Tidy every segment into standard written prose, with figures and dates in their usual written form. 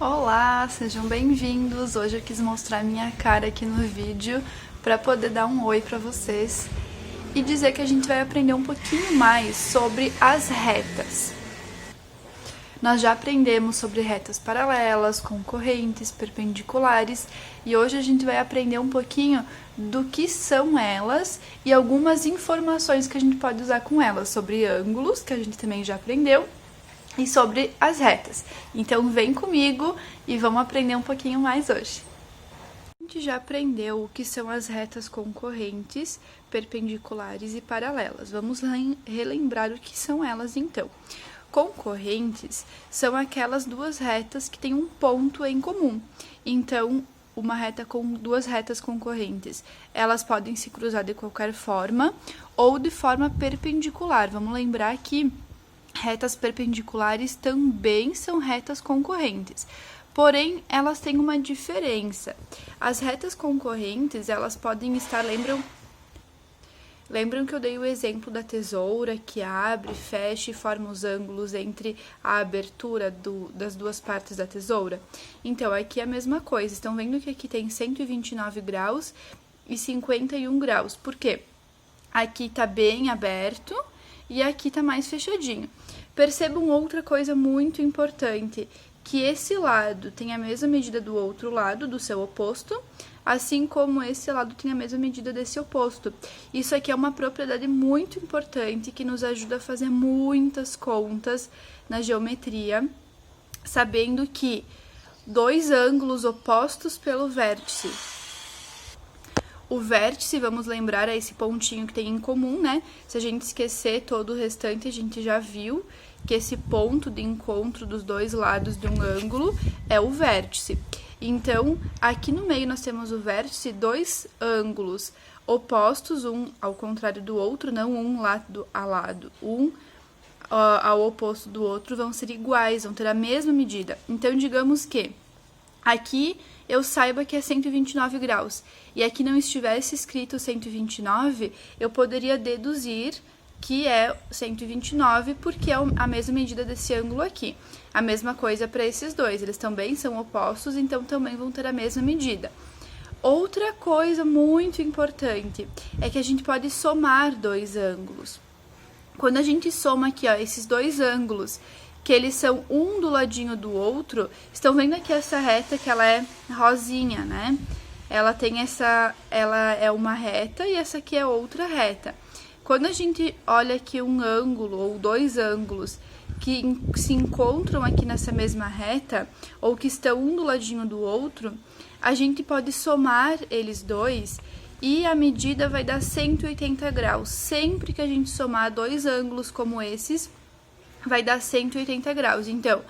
Olá, sejam bem-vindos! Hoje eu quis mostrar minha cara aqui no vídeo para poder dar um oi para vocês e dizer que a gente vai aprender um pouquinho mais sobre as retas. Nós já aprendemos sobre retas paralelas, concorrentes, perpendiculares e hoje a gente vai aprender um pouquinho do que são elas e algumas informações que a gente pode usar com elas, sobre ângulos, que a gente também já aprendeu, e sobre as retas. Então vem comigo e vamos aprender um pouquinho mais hoje. A gente já aprendeu o que são as retas concorrentes, perpendiculares e paralelas. Vamos relembrar o que são elas então. Concorrentes são aquelas duas retas que têm um ponto em comum. Então, uma reta com duas retas concorrentes, elas podem se cruzar de qualquer forma ou de forma perpendicular. Vamos lembrar que retas perpendiculares também são retas concorrentes, porém elas têm uma diferença. As retas concorrentes, elas podem estar, lembram que eu dei o exemplo da tesoura que abre, fecha e forma os ângulos entre a abertura das duas partes da tesoura? Então aqui é a mesma coisa, estão vendo que aqui tem 129 graus e 51 graus, por quê? Aqui tá bem aberto e aqui tá mais fechadinho. Percebam outra coisa muito importante, que esse lado tem a mesma medida do outro lado, do seu oposto, assim como esse lado tem a mesma medida desse oposto. Isso aqui é uma propriedade muito importante que nos ajuda a fazer muitas contas na geometria, sabendo que dois ângulos opostos pelo vértice. O vértice, vamos lembrar, é esse pontinho que tem em comum, né? Se a gente esquecer todo o restante, a gente já viu que esse ponto de encontro dos dois lados de um ângulo é o vértice. Então, aqui no meio nós temos o vértice, dois ângulos opostos, um ao contrário do outro, não um lado a lado, um ao oposto do outro, vão ser iguais, vão ter a mesma medida. Então, digamos que aqui eu saiba que é 129 graus, e aqui não estivesse escrito 129, eu poderia deduzir que é 129, porque é a mesma medida desse ângulo aqui. A mesma coisa para esses dois, eles também são opostos, então também vão ter a mesma medida. Outra coisa muito importante é que a gente pode somar dois ângulos. Quando a gente soma aqui, ó, esses dois ângulos, que eles são um do ladinho do outro, estão vendo aqui essa reta que ela é rosinha, né? Ela é uma reta e essa aqui é outra reta. Quando a gente olha aqui um ângulo ou dois ângulos que se encontram aqui nessa mesma reta, ou que estão um do ladinho do outro, a gente pode somar eles dois e a medida vai dar 180 graus. Sempre que a gente somar dois ângulos como esses, vai dar 180 graus. Então,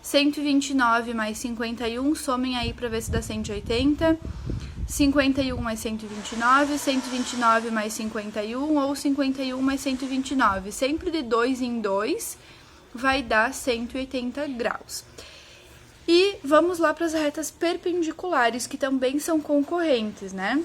129 mais 51, somem aí para ver se dá 180. 51 mais 129, 129 mais 51 ou 51 mais 129. Sempre de 2 em 2 vai dar 180 graus. E vamos lá para as retas perpendiculares, que também são concorrentes, né?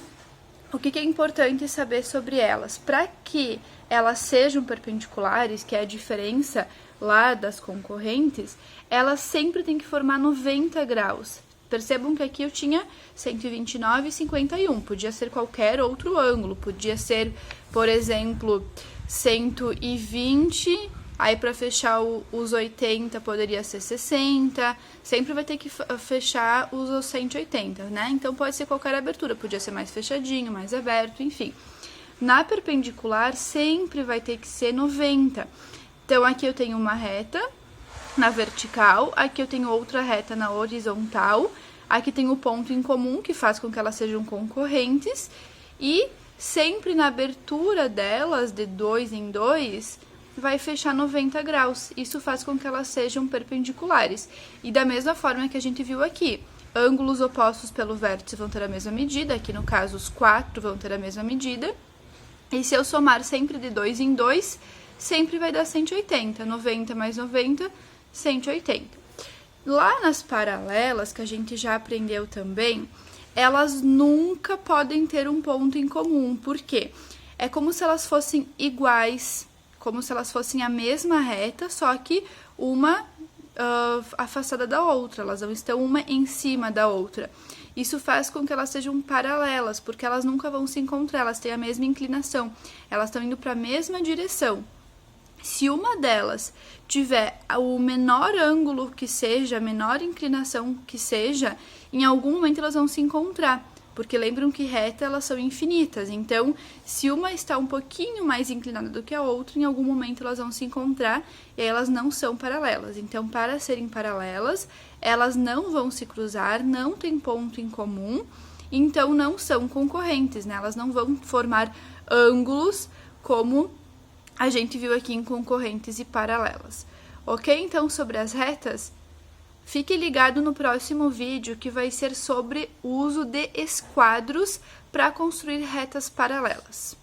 O que é importante saber sobre elas? Para que elas sejam perpendiculares, que é a diferença lá das concorrentes, elas sempre têm que formar 90 graus. Percebam que aqui eu tinha 129 e 51, podia ser qualquer outro ângulo, podia ser, por exemplo, 120, aí para fechar os 80 poderia ser 60, sempre vai ter que fechar os 180, né? Então pode ser qualquer abertura, podia ser mais fechadinho, mais aberto, enfim. Na perpendicular sempre vai ter que ser 90. Então aqui eu tenho uma reta na vertical, aqui eu tenho outra reta na horizontal, aqui tem o ponto em comum que faz com que elas sejam concorrentes e sempre na abertura delas, de 2 em 2, vai fechar 90 graus. Isso faz com que elas sejam perpendiculares. E da mesma forma que a gente viu aqui, ângulos opostos pelo vértice vão ter a mesma medida, aqui no caso os 4 vão ter a mesma medida, e se eu somar sempre de 2 em 2, sempre vai dar 180, 90 mais 90, 180. Lá nas paralelas, que a gente já aprendeu também, elas nunca podem ter um ponto em comum. Por quê? É como se elas fossem iguais, como se elas fossem a mesma reta, só que uma afastada da outra, elas não estão uma em cima da outra. Isso faz com que elas sejam paralelas, porque elas nunca vão se encontrar, elas têm a mesma inclinação, elas estão indo para a mesma direção. Se uma delas tiver o menor ângulo que seja, a menor inclinação que seja, em algum momento elas vão se encontrar, porque lembram que reta elas são infinitas, então se uma está um pouquinho mais inclinada do que a outra, em algum momento elas vão se encontrar e aí elas não são paralelas. Então, para serem paralelas, elas não vão se cruzar, não tem ponto em comum, então não são concorrentes, né? Elas não vão formar ângulos como a gente viu aqui em concorrentes e paralelas. Ok? Então, sobre as retas, fique ligado no próximo vídeo que vai ser sobre o uso de esquadros para construir retas paralelas.